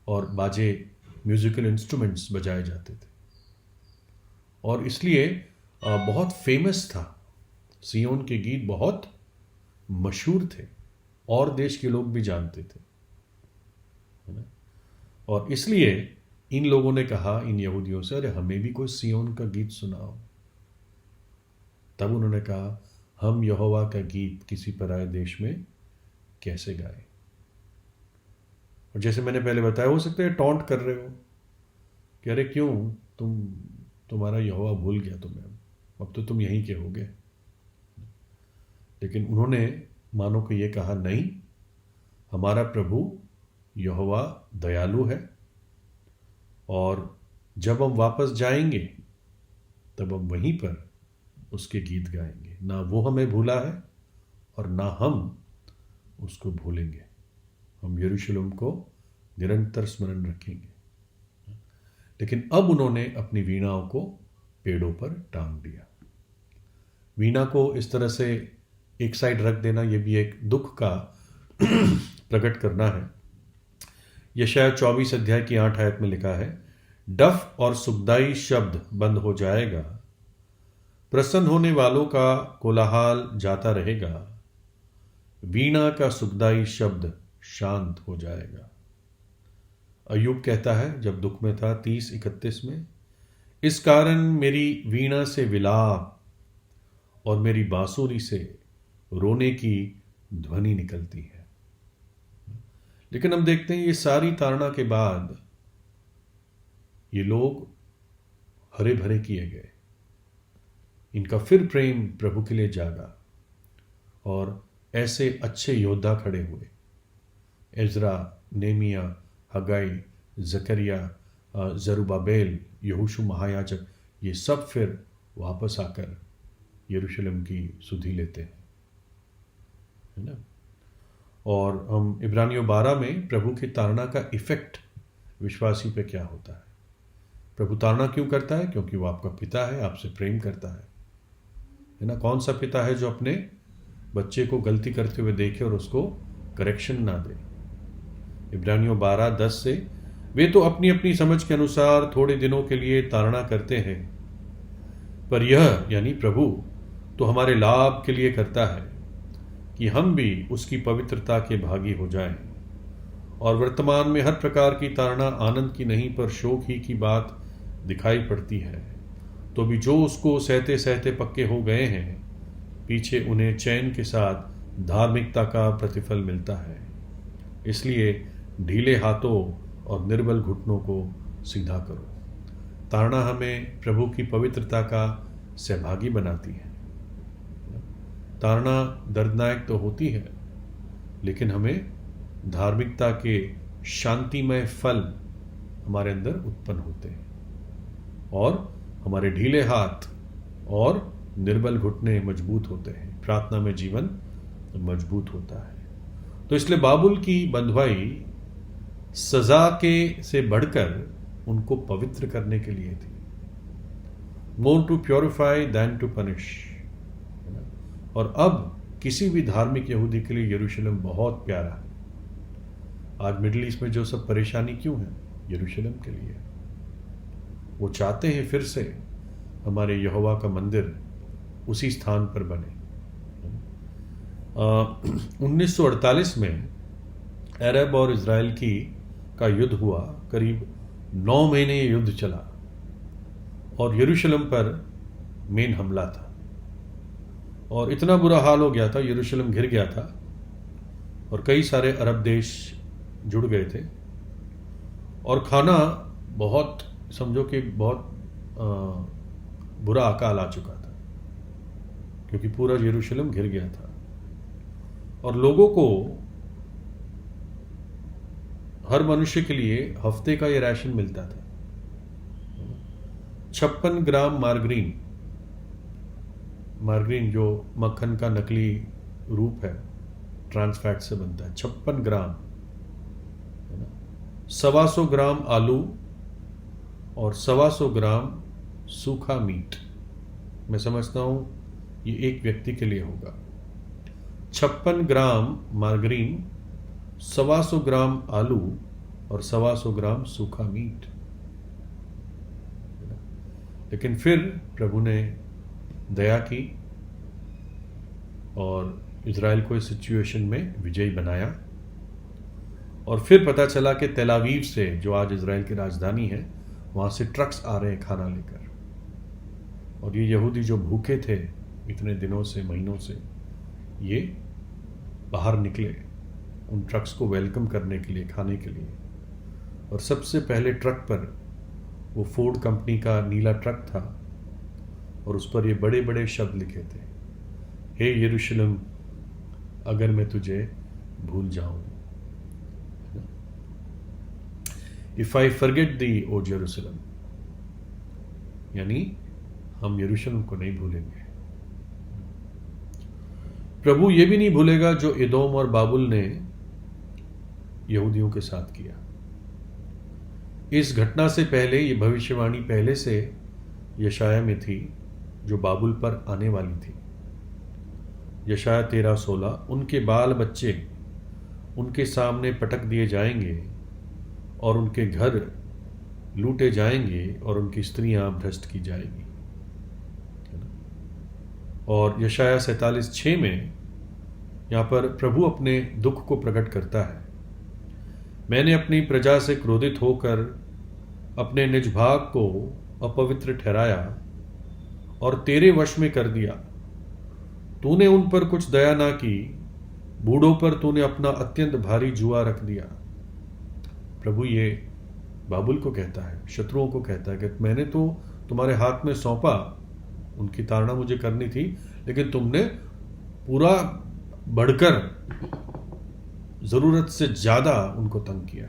Speaker 1: और बाजे, म्यूजिकल इंस्ट्रूमेंट्स बजाए जाते थे। और इसलिए बहुत फेमस था, सियोन के गीत बहुत मशहूर थे और देश के लोग भी जानते थे, है ना। और इसलिए इन लोगों ने कहा, इन यहूदियों से, अरे हमें भी कोई सियोन का गीत सुनाओ। तब उन्होंने कहा, हम यहोवा का गीत किसी पराये देश में कैसे गाए। और जैसे मैंने पहले बताया, हो सकता है टॉन्ट कर रहे हो कि अरे क्यों, तुम्हारा यहोवा भूल गया तुम्हें, अब तो तुम यहीं के होगे। लेकिन उन्होंने मानो को ये कहा, नहीं, हमारा प्रभु यहोवा दयालु है और जब हम वापस जाएंगे तब हम वहीं पर उसके गीत गाएंगे। ना वो हमें भूला है और ना हम उसको भूलेंगे। हम यरूशलेम को निरंतर स्मरण रखेंगे। लेकिन अब उन्होंने अपनी वीणाओं को पेड़ों पर टांग दिया। वीणा को इस तरह से एक साइड रख देना, यह भी एक दुख का प्रकट करना है यशाया 24 अध्याय की 8 आयत में लिखा है, डफ और सुखदाई शब्द बंद हो जाएगा, प्रसन्न होने वालों का कोलाहल जाता रहेगा, वीणा का सुखदाई शब्द शांत हो जाएगा। अय्यूब कहता है जब दुख में था 30:31 में, इस कारण मेरी वीणा से विलाप और मेरी बांसुरी से रोने की ध्वनि निकलती है। लेकिन हम देखते हैं ये सारी ताड़ना के बाद ये लोग हरे भरे किए गए, इनका फिर प्रेम प्रभु के लिए जागा और ऐसे अच्छे योद्धा खड़े हुए, एजरा, नेमिया, हगाई, जकरिया, जरुब्बाबेल, यहोशू महायाजक, ये सब फिर वापस आकर यरूशलेम की सुधि लेते हैं, है ना। और हम इब्रानियों 12 में प्रभु की ताड़ना का इफेक्ट विश्वासी पे क्या होता है। प्रभु ताड़ना क्यों करता है? क्योंकि वो आपका पिता है, आपसे प्रेम करता है ना। कौन सा पिता है जो अपने बच्चे को गलती करते हुए देखे और उसको करेक्शन ना दे? इब्रानियों 12:10 से, वे तो अपनी अपनी समझ के अनुसार थोड़े दिनों के लिए ताड़ना करते हैं, पर यह यानी प्रभु तो हमारे लाभ के लिए करता है कि हम भी उसकी पवित्रता के भागी हो जाएं। और वर्तमान में हर प्रकार की ताड़ना आनंद की नहीं पर शोक ही की बात दिखाई पड़ती है, तो भी जो उसको सहते सहते पक्के हो गए हैं, पीछे उन्हें चैन के साथ धार्मिकता का प्रतिफल मिलता है। इसलिए ढीले हाथों और निर्बल घुटनों को सीधा करो। ताड़ना हमें प्रभु की पवित्रता का सहभागी बनाती है। ताड़ना दर्दनायक तो होती है, लेकिन हमें धार्मिकता के शांतिमय फल हमारे अंदर उत्पन्न होते हैं और हमारे ढीले हाथ और निर्बल घुटने मजबूत होते हैं, प्रार्थना में जीवन मजबूत होता है। तो इसलिए बाबुल की बंधुआई सजा के से बढ़कर उनको पवित्र करने के लिए थी। More to purify than to punish. और अब किसी भी धार्मिक यहूदी के लिए यरूशलेम बहुत प्यारा है। आज मिडिल ईस्ट में जो सब परेशानी क्यों है? यरूशलेम के लिए। वो चाहते हैं फिर से हमारे यहोवा का मंदिर उसी स्थान पर बने। 1948 में अरब और इजराइल का युद्ध हुआ। करीब 9 महीने ये युद्ध चला और यरूशलेम पर मेन हमला था और इतना बुरा हाल हो गया था, यरूशलेम घिर गया था और कई सारे अरब देश जुड़ गए थे और खाना बहुत, समझो कि बहुत बुरा अकाल आ चुका था क्योंकि पूरा यरूशलेम घिर गया था और लोगों को हर मनुष्य के लिए हफ्ते का ये राशन मिलता था। 56 ग्राम मार्गरीन जो मक्खन का नकली रूप है, ट्रांसफैट से बनता है, 56 ग्राम, 125 ग्राम आलू और 125 ग्राम सूखा मीट। मैं समझता हूं ये एक व्यक्ति के लिए होगा। 56 ग्राम मार्गरीन, 125 ग्राम आलू और 125 ग्राम सूखा मीट। लेकिन फिर प्रभु ने दया की और इजराइल को इस सिचुएशन में विजयी बनाया। और फिर पता चला कि तेल अवीव से, जो आज इजराइल की राजधानी है, वहां से ट्रक्स आ रहे हैं खाना लेकर। और ये यहूदी जो भूखे थे इतने दिनों से, महीनों से, ये बाहर निकले उन ट्रक्स को वेलकम करने के लिए, खाने के लिए। और सबसे पहले ट्रक पर वो फोर्ड कंपनी का नीला ट्रक था और उस पर ये बड़े बड़े शब्द लिखे थे, हे यरूशलेम, अगर मैं तुझे भूल जाऊं, if I forget thee O Jerusalem, यानी हम यरूशलेम को नहीं भूलेंगे। प्रभु ये भी नहीं भूलेगा जो एदोम और बाबुल ने यहूदियों के साथ किया। इस घटना से पहले ये भविष्यवाणी पहले से यशाया में थी जो बाबुल पर आने वाली थी। यशाया 13:16, उनके बाल बच्चे उनके सामने पटक दिए जाएंगे और उनके घर लूटे जाएंगे और उनकी स्त्रियां भ्रष्ट की जाएगी। और यशाया 47:6 में यहाँ पर प्रभु अपने दुख को प्रकट करता है। मैंने अपनी प्रजा से क्रोधित होकर अपने निज भाग को अपवित्र ठहराया और तेरे वश में कर दिया। तूने उन पर कुछ दया ना की, बूढ़ों पर तूने अपना अत्यंत भारी जुआ रख दिया। प्रभु ये बाबुल को कहता है, शत्रुओं को कहता है कि मैंने तो तुम्हारे हाथ में सौंपा, उनकी ताड़ना मुझे करनी थी, लेकिन तुमने पूरा बढ़कर जरूरत से ज्यादा उनको तंग किया।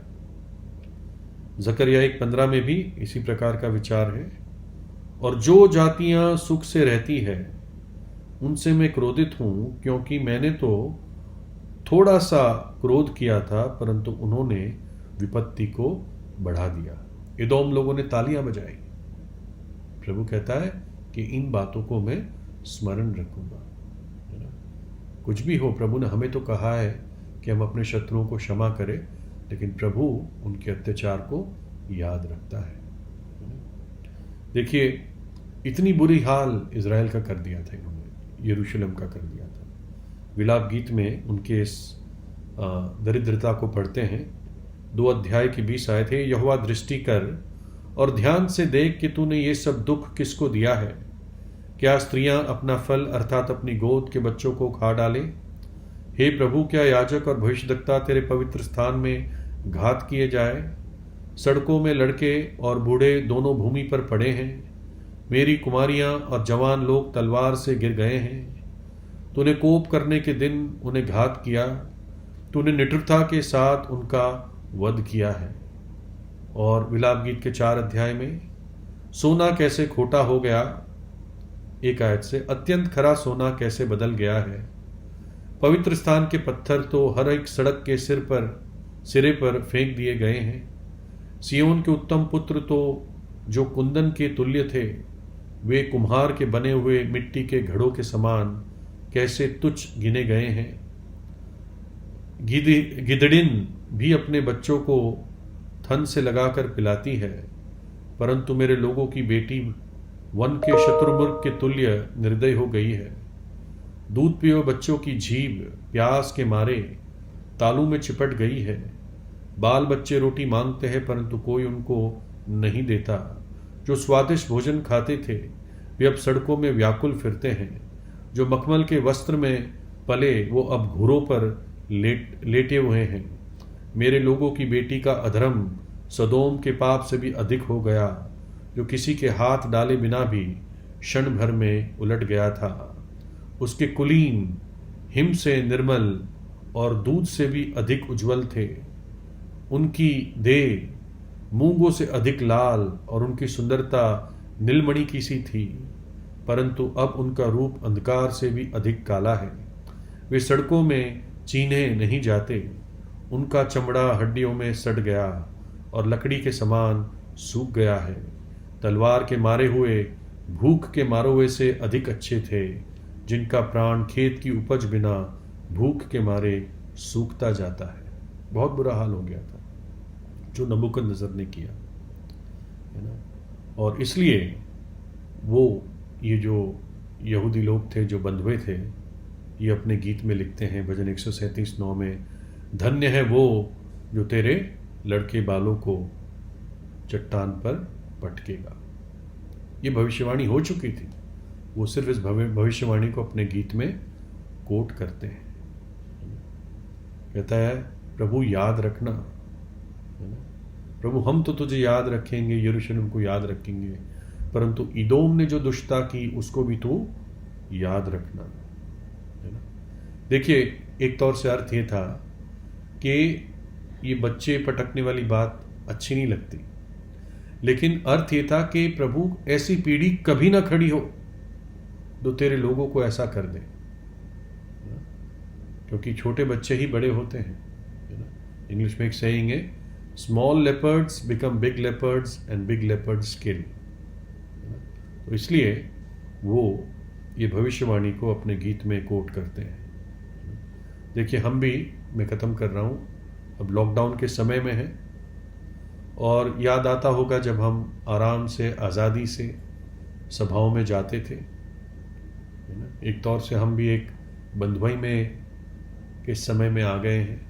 Speaker 1: जकरिया 1:15 में भी इसी प्रकार का विचार है। और जो जातियां सुख से रहती है उनसे मैं क्रोधित हूं, क्योंकि मैंने तो थोड़ा सा क्रोध किया था, परंतु उन्होंने विपत्ति को बढ़ा दिया। एदोम लोगों ने तालियां बजाई। प्रभु कहता है कि इन बातों को मैं स्मरण रखूंगा। कुछ भी हो, प्रभु ने हमें तो कहा है कि हम अपने शत्रुओं को क्षमा करें, लेकिन प्रभु उनके अत्याचार को याद रखता है। देखिए, इतनी बुरी हाल इज़राइल का कर दिया था इन्होंने, यरूशलेम का कर दिया था। विलाप गीत में उनके इस दरिद्रता को पढ़ते हैं। 2 अध्याय की 20 आयत है, यहोवा दृष्टि कर और ध्यान से देख कि तूने ये सब दुख किसको दिया है। क्या स्त्रियां अपना फल अर्थात अपनी गोद के बच्चों को खा डाले? हे प्रभु, क्या याजक और भविष्यद्वक्ता तेरे पवित्र स्थान में घात किए जाए? सड़कों में लड़के और बूढ़े दोनों भूमि पर पड़े हैं। मेरी कुमारियां और जवान लोग तलवार से गिर गए हैं। तूने कोप करने के दिन उन्हें घात किया, तूने निठुरता के साथ उनका वध किया है। और विलाप गीत के 4 अध्याय में सोना कैसे खोटा हो गया, 1 आयत से, अत्यंत खरा सोना कैसे बदल गया है। पवित्र स्थान के पत्थर तो हर एक सड़क के सिरे पर फेंक दिए गए हैं। सियोन के उत्तम पुत्र तो जो कुंदन के तुल्य थे, वे कुम्हार के बने हुए मिट्टी के घड़ों के समान कैसे तुच्छ गिने गए हैं। गिदड़िन भी अपने बच्चों को थन से लगाकर पिलाती है, परंतु मेरे लोगों की बेटी वन के शत्रुमुर्ग के तुल्य निर्दय हो गई है। दूध पियो बच्चों की जीभ प्यास के मारे तालू में चिपट गई है। बाल बच्चे रोटी मांगते हैं, परंतु कोई उनको नहीं देता। जो स्वादिष्ट भोजन खाते थे वे अब सड़कों में व्याकुल फिरते हैं। जो मखमल के वस्त्र में पले वो अब घुरों पर लेटे हुए हैं। मेरे लोगों की बेटी का अधर्म सदोम के पाप से भी अधिक हो गया, जो किसी के हाथ डाले बिना भी क्षण भर में उलट गया था। उसके कुलीन हिम से निर्मल और दूध से भी अधिक उज्जवल थे। उनकी देह मूंगों से अधिक लाल और उनकी सुंदरता नीलमणि की सी थी, परंतु अब उनका रूप अंधकार से भी अधिक काला है। वे सड़कों में चीन्हे नहीं जाते। उनका चमड़ा हड्डियों में सड़ गया और लकड़ी के समान सूख गया है। तलवार के मारे हुए भूख के मारे हुए से अधिक अच्छे थे, जिनका प्राण खेत की उपज बिना भूख के मारे सूखता जाता है। बहुत बुरा हाल हो गया था जो नबूकदनेस्सर ने किया, है ना। और इसलिए वो ये जो यहूदी लोग थे जो बंधुए थे, ये अपने गीत में लिखते हैं भजन 137:9 में, धन्य है वो जो तेरे लड़के बालों को चट्टान पर पटकेगा। ये भविष्यवाणी हो चुकी थी, वो सिर्फ इस भविष्यवाणी को अपने गीत में कोट करते हैं। कहता है प्रभु याद रखना, प्रभु हम तो तुझे याद रखेंगे, यरूशलेम को याद रखेंगे, परंतु इदोम ने जो दुष्टता की उसको भी तू याद रखना, है ना। देखिए, एक तौर से अर्थ ये था कि ये बच्चे पटकने वाली बात अच्छी नहीं लगती, लेकिन अर्थ ये था कि प्रभु ऐसी पीढ़ी कभी ना खड़ी हो जो तेरे लोगों को ऐसा कर दे, क्योंकि छोटे बच्चे ही बड़े होते हैं, है ना। इंग्लिश में एक सेइंग है, small leopards become big leopards and big leopards kill. तो इसलिए वो ये भविष्यवाणी को अपने गीत में कोट करते हैं। देखिए, हम भी, मैं ख़त्म कर रहा हूँ, अब लॉकडाउन के समय में है और याद आता होगा जब हम आराम से आज़ादी से सभाओं में जाते थे, है ना। एक तौर से हम भी एक बंधुआई में के समय में आ गए हैं,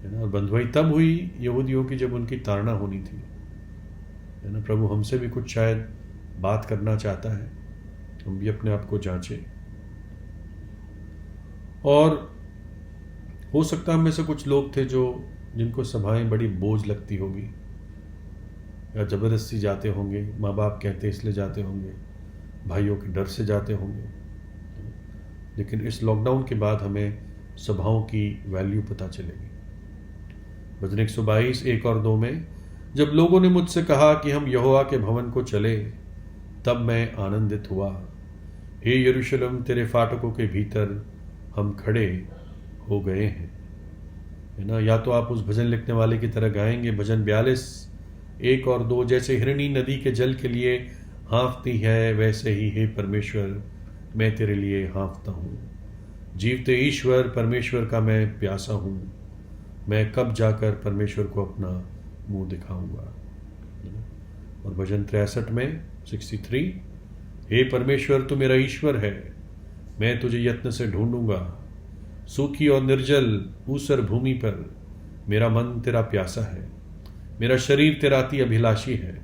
Speaker 1: है ना। और बंधुआई तब हुई यहूदियों की जब उनकी ताड़ना होनी थी, है ना। प्रभु हमसे भी कुछ शायद बात करना चाहता है, हम भी अपने आप को जांचें। और हो सकता है हम में से कुछ लोग थे जिनको सभाएं बड़ी बोझ लगती होगी, या ज़बरदस्ती जाते होंगे, माँ बाप कहते इसलिए जाते होंगे, भाइयों के डर से जाते होंगे। लेकिन इस लॉकडाउन के बाद हमें सभाओं की वैल्यू पता चलेगी। भजन 122 1 और 2 में, जब लोगों ने मुझसे कहा कि हम यहोवा के भवन को चले, तब मैं आनंदित हुआ। हे यरूशलेम, तेरे फाटकों के भीतर हम खड़े हो गए हैं, है ना। या तो आप उस भजन लिखने वाले की तरह गाएंगे, भजन 42 1 और 2, जैसे हिरणी नदी के जल के लिए हाँफती है, वैसे ही हे परमेश्वर मैं तेरे लिए हाँफता हूँ। जीवते ईश्वर परमेश्वर का मैं प्यासा हूँ, मैं कब जाकर परमेश्वर को अपना मुंह दिखाऊंगा। और भजन 63 में 63, हे परमेश्वर तू मेरा ईश्वर है, मैं तुझे यत्न से ढूंढूंगा। सूखी और निर्जल ऊसर भूमि पर मेरा मन तेरा प्यासा है, मेरा शरीर तेरा अति अभिलाषी है।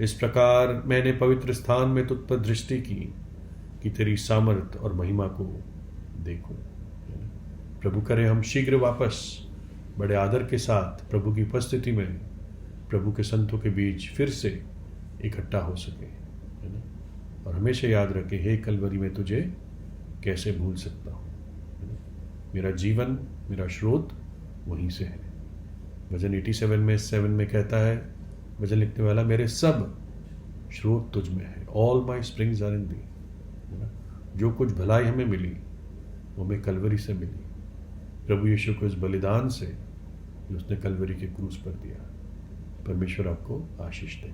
Speaker 1: इस प्रकार मैंने पवित्र स्थान में तुझ पर दृष्टि की कि तेरी सामर्थ और महिमा को देखूं। प्रभु करे हम शीघ्र वापस बड़े आदर के साथ प्रभु की उपस्थिति में, प्रभु के संतों के बीच फिर से इकट्ठा हो सके, है ना। और हमेशा याद रखे, हे कलवरी में तुझे कैसे भूल सकता हूँ, मेरा जीवन, मेरा स्रोत वहीं से है। भजन 87 में 7 में कहता है भजन लिखने वाला, मेरे सब स्रोत तुझ में है, all my springs are in thee. जो कुछ भलाई हमें मिली वो हमें कलवरी से मिली, प्रभु यीशु को इस बलिदान से जो उसने कलवरी के क्रूस पर दिया। परमेश्वर आपको आशीष दे।